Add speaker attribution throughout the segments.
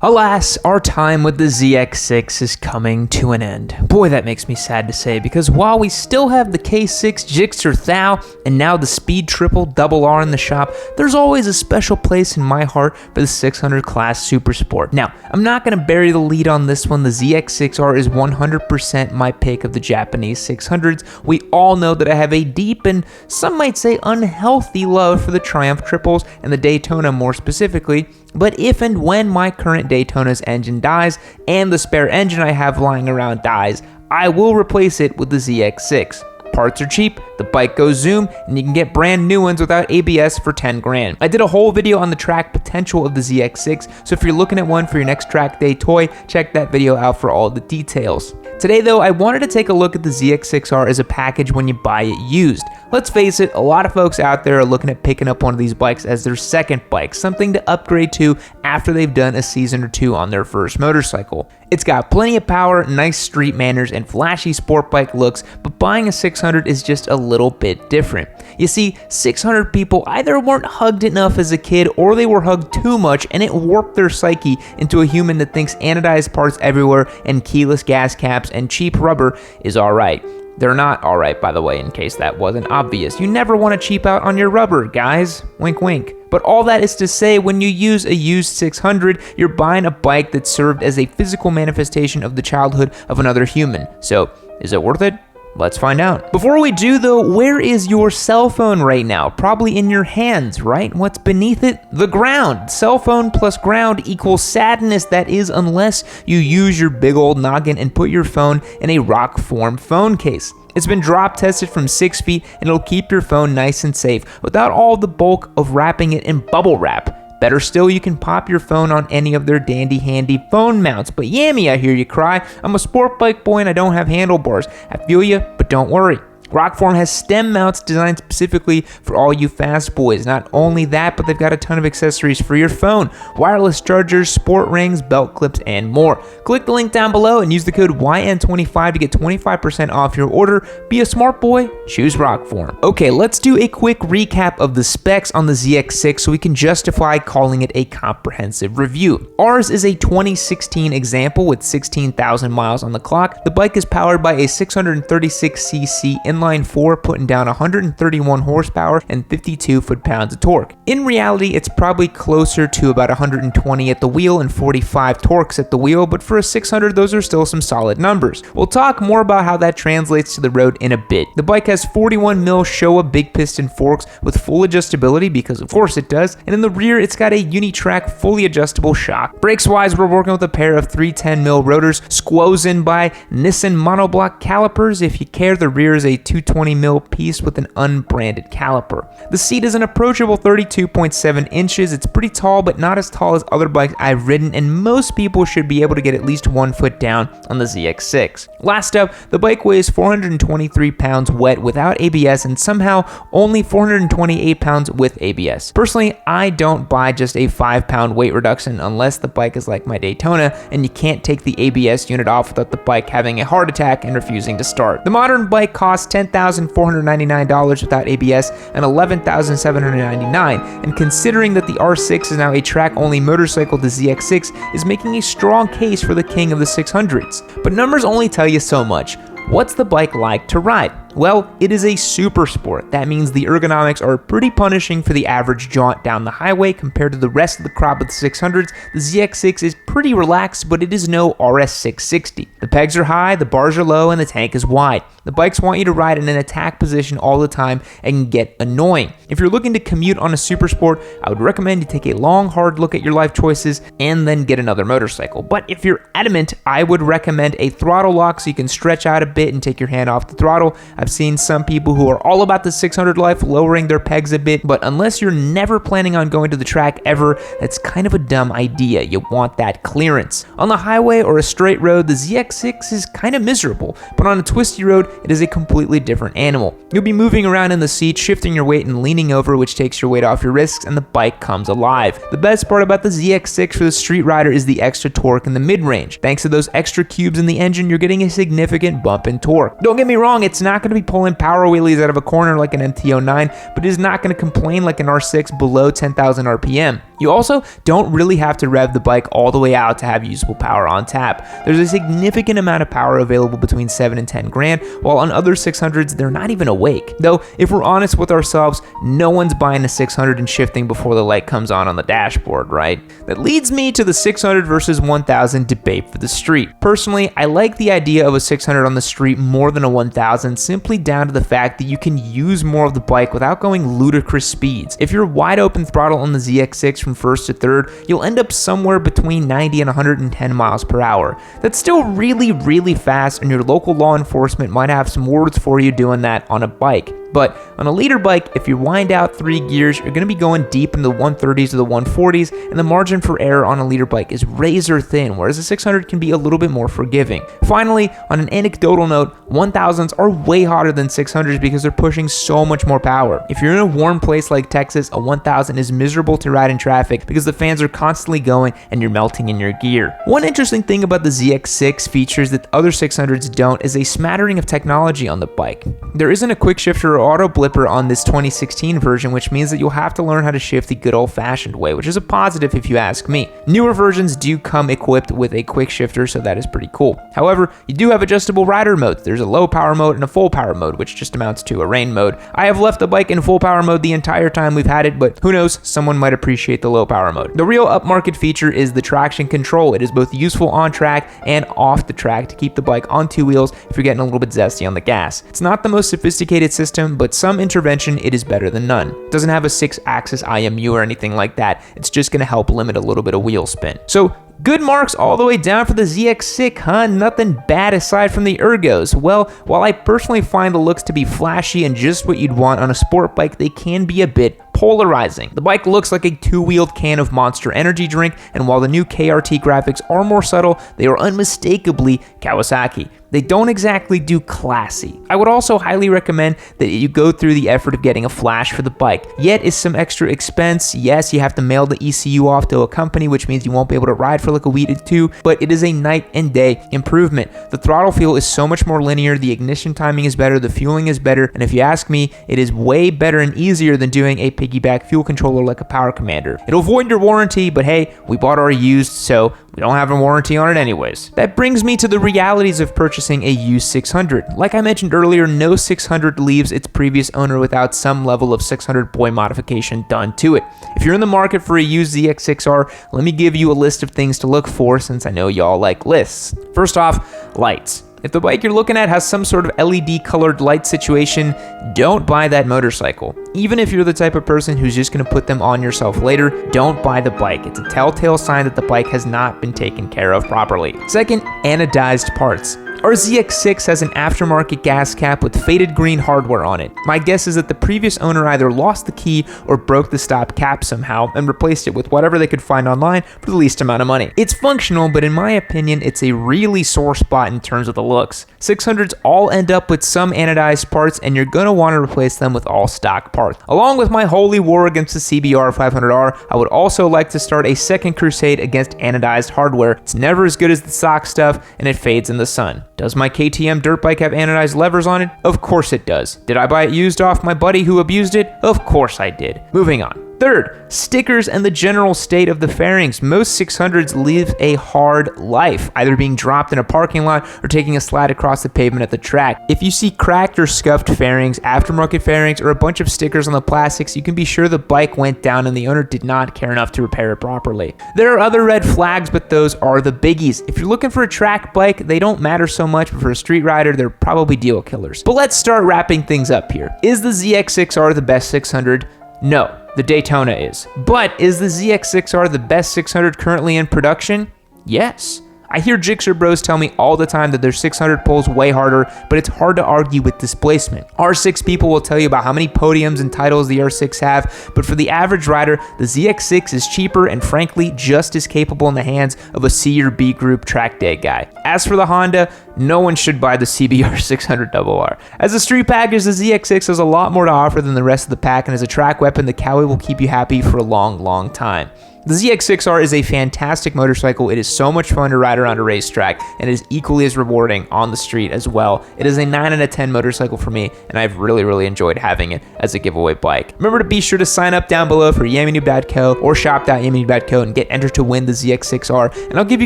Speaker 1: Alas, our time with the ZX6 is coming to an end. Boy, that makes me sad to say, because while we still have the K6 Gixxer Thou and now the Speed Triple Double R in the shop, there's always a special place in my heart for the 600 class Super Sport. Now, I'm not going to bury the lead on this one. The ZX6R is 100% my pick of the Japanese 600s. We all know that I have a deep and some might say unhealthy love for the Triumph Triples and the Daytona more specifically. But if and when my current Daytona's engine dies and the spare engine I have lying around dies, I will replace it with the ZX6. Parts are cheap, the bike goes zoom, and you can get brand new ones without ABS for 10 grand. I did a whole video on the track potential of the ZX6, so if you're looking at one for your next track day toy, check that video out for all the details. Today though, I wanted to take a look at the ZX6R as a package when you buy it used. Let's face it, a lot of folks out there are looking at picking up one of these bikes as their second bike, something to upgrade to after they've done a season or two on their first motorcycle. It's got plenty of power, nice street manners, and flashy sport bike looks, but buying a 600 is just a little bit different. You see, 600 people either weren't hugged enough as a kid or they were hugged too much and it warped their psyche into a human that thinks anodized parts everywhere and keyless gas caps and cheap rubber is alright. They're not alright, by the way, in case that wasn't obvious. You never want to cheap out on your rubber, guys. Wink wink. But all that is to say, when you use a used 600, you're buying a bike that served as a physical manifestation of the childhood of another human. So, is it worth it? Let's find out. Before we do though, where is your cell phone right now? Probably in your hands, right? What's beneath it? The ground. Cell phone plus ground equals sadness, that is, unless you use your big old noggin and put your phone in a rock form phone case. It's been drop tested from 6 feet and it'll keep your phone nice and safe without all the bulk of wrapping it in bubble wrap. Better still, you can pop your phone on any of their dandy handy phone mounts. But yammy, I hear you cry. I'm a sport bike boy and I don't have handlebars. I feel you, but don't worry. Rockform has stem mounts designed specifically for all you fast boys. Not only that, but they've got a ton of accessories for your phone. Wireless chargers, sport rings, belt clips, and more. Click the link down below and use the code YN25 to get 25% off your order. Be a smart boy, choose Rockform. Okay, let's do a quick recap of the specs on the ZX6 so we can justify calling it a comprehensive review. Ours is a 2016 example with 16,000 miles on the clock. The bike is powered by a 636cc inline 4, putting down 131 horsepower and 52 foot-pounds of torque. In reality, it's probably closer to about 120 at the wheel and 45 torques at the wheel, but for a 600, those are still some solid numbers. We'll talk more about how that translates to the road in a bit. The bike has 41mm Showa big piston forks with full adjustability, because of course it does, and in the rear, it's got a Unitrack fully adjustable shock. Brakes-wise, we're working with a pair of 310mm rotors, squozen by Nissan monoblock calipers. If you care, the rear is a 220mm piece with an unbranded caliper. The seat is an approachable 32.7 inches. It's pretty tall, but not as tall as other bikes I've ridden, and most people should be able to get at least 1 foot down on the ZX6. Last up, the bike weighs 423 pounds wet without ABS and somehow only 428 pounds with ABS. Personally, I don't buy just a 5-pound weight reduction unless the bike is like my Daytona and you can't take the ABS unit off without the bike having a heart attack and refusing to start. The modern bike costs $10,499 without ABS and $11,799, and considering that the R6 is now a track-only motorcycle, the ZX6 is making a strong case for the king of the 600s. But numbers only tell you so much. What's the bike like to ride? Well, it is a super sport. That means the ergonomics are pretty punishing for the average jaunt down the highway. Compared to the rest of the crop of the 600s, the ZX6 is pretty relaxed, but it is no RS660. The pegs are high, the bars are low, and the tank is wide. The bikes want you to ride in an attack position all the time and can get annoying. If you're looking to commute on a super sport, I would recommend you take a long, hard look at your life choices and then get another motorcycle. But if you're adamant, I would recommend a throttle lock so you can stretch out a bit and take your hand off the throttle. I've seen some people who are all about the 600 life lowering their pegs a bit, but unless you're never planning on going to the track ever, that's kind of a dumb idea. You want that clearance. On the highway or a straight road, the ZX6 is kind of miserable, but on a twisty road, it is a completely different animal. You'll be moving around in the seat, shifting your weight and leaning over, which takes your weight off your wrists, and the bike comes alive. The best part about the ZX6 for the street rider is the extra torque in the mid-range. Thanks to those extra cubes in the engine, you're getting a significant bump in torque. Don't get me wrong, it's not going to to be pulling power wheelies out of a corner like an MT-09, but it is not going to complain like an R6 below 10,000 RPM. You also don't really have to rev the bike all the way out to have usable power on tap. There's a significant amount of power available between 7 and 10 grand, while on other 600s, they're not even awake. Though, if we're honest with ourselves, no one's buying a 600 and shifting before the light comes on the dashboard, right? That leads me to the 600 versus 1000 debate for the street. Personally, I like the idea of a 600 on the street more than a 1000, simply down to the fact that you can use more of the bike without going ludicrous speeds. If you're wide open throttle on the ZX6 from first to third, you'll end up somewhere between 90 and 110 miles per hour. That's still really fast, and your local law enforcement might have some words for you doing that on a bike. But on a leader bike, if you wind out 3 gears, you're going to be going deep into the 130s or the 140s, and the margin for error on a leader bike is razor thin, whereas a 600 can be a little bit more forgiving. Finally, on an anecdotal note, 1000s are way hotter than 600s because they're pushing so much more power. If you're in a warm place like Texas, a 1000 is miserable to ride in traffic because the fans are constantly going and you're melting in your gear. One interesting thing about the ZX6 features that other 600s don't is a smattering of technology on the bike. There isn't a quick shifter or auto blipper on this 2016 version, which means that you'll have to learn how to shift the good old-fashioned way, which is a positive if you ask me. Newer versions do come equipped with a quick shifter, so that is pretty cool. However, you do have adjustable rider modes. There's a low power mode and a full power mode, which just amounts to a rain mode. I have left the bike in full power mode the entire time we've had it, but who knows, someone might appreciate the low power mode. The real upmarket feature is the traction control. It is both useful on track and off the track to keep the bike on 2 wheels if you're getting a little bit zesty on the gas. It's not the most sophisticated system, but some intervention, it is better than none. It doesn't have a 6-axis IMU or anything like that. It's just going to help limit a little bit of wheel spin. So good marks all the way down for the ZX6, huh? Nothing bad aside from the ergos. Well, while I personally find the looks to be flashy and just what you'd want on a sport bike, they can be a bit polarizing. The bike looks like a 2-wheeled can of Monster Energy drink, and while the new KRT graphics are more subtle, they are unmistakably Kawasaki. They don't exactly do classy. I would also highly recommend that you go through the effort of getting a flash for the bike. Yet is some extra expense. Yes, you have to mail the ECU off to a company, which means you won't be able to ride for like a week or two, but it is a night and day improvement. The throttle feel is so much more linear, the ignition timing is better, the fueling is better, and if you ask me, it is way better and easier than doing a piggyback fuel controller like a Power Commander. It'll void your warranty, but hey, we bought our used, so we don't have a warranty on it anyways. That brings me to the realities of purchasing a used 600. Like I mentioned earlier, no 600 leaves its previous owner without some level of 600 boy modification done to it. If you're in the market for a used ZX6R, let me give you a list of things to look for since I know y'all like lists. First off, lights. If the bike you're looking at has some sort of LED colored light situation, don't buy that motorcycle. Even if you're the type of person who's just going to put them on yourself later, don't buy the bike. It's a telltale sign that the bike has not been taken care of properly. Second, anodized parts. Our ZX6 has an aftermarket gas cap with faded green hardware on it. My guess is that the previous owner either lost the key or broke the stop cap somehow and replaced it with whatever they could find online for the least amount of money. It's functional, but in my opinion, it's a really sore spot in terms of the looks. 600s all end up with some anodized parts, and you're going to want to replace them with all stock parts. Along with my holy war against the CBR 500R, I would also like to start a second crusade against anodized hardware. It's never as good as the stock stuff, and it fades in the sun. Does my KTM dirt bike have anodized levers on it? Of course it does. Did I buy it used off my buddy who abused it? Of course I did. Moving on. Third, stickers and the general state of the fairings. Most 600s live a hard life, either being dropped in a parking lot or taking a slide across the pavement at the track. If you see cracked or scuffed fairings, aftermarket fairings, or a bunch of stickers on the plastics, you can be sure the bike went down and the owner did not care enough to repair it properly. There are other red flags, but those are the biggies. If you're looking for a track bike, they don't matter so much, but for a street rider, they're probably deal killers. But let's start wrapping things up here. Is the ZX6R the best 600? No. The Daytona is. But is the ZX6R the best 600 currently in production? Yes. I hear Gixxer bros tell me all the time that their 600 pulls way harder, but it's hard to argue with displacement. R6 people will tell you about how many podiums and titles the R6 have, but for the average rider, the ZX6 is cheaper and frankly just as capable in the hands of a C or B group track day guy. As for the Honda, no one should buy the CBR 600RR. As a street package, the ZX6 has a lot more to offer than the rest of the pack, and as a track weapon, the Cowie will keep you happy for a long, long time. The ZX6R is a fantastic motorcycle. It is so much fun to ride around a racetrack, and it is equally as rewarding on the street as well. It is a 9 out of 10 motorcycle for me, and I've really enjoyed having it as a giveaway bike. Remember to be sure to sign up down below for yamanoob.co or shop.yamanoob.co and get entered to win the ZX6R, and I'll give you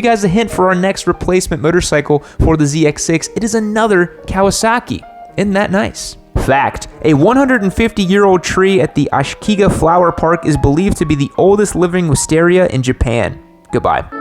Speaker 1: guys a hint for our next replacement motorcycle for the ZX6. It is another Kawasaki. Isn't that nice? Fact: a 150-year-old tree at the Ashikiga Flower Park is believed to be the oldest living wisteria in Japan. Goodbye.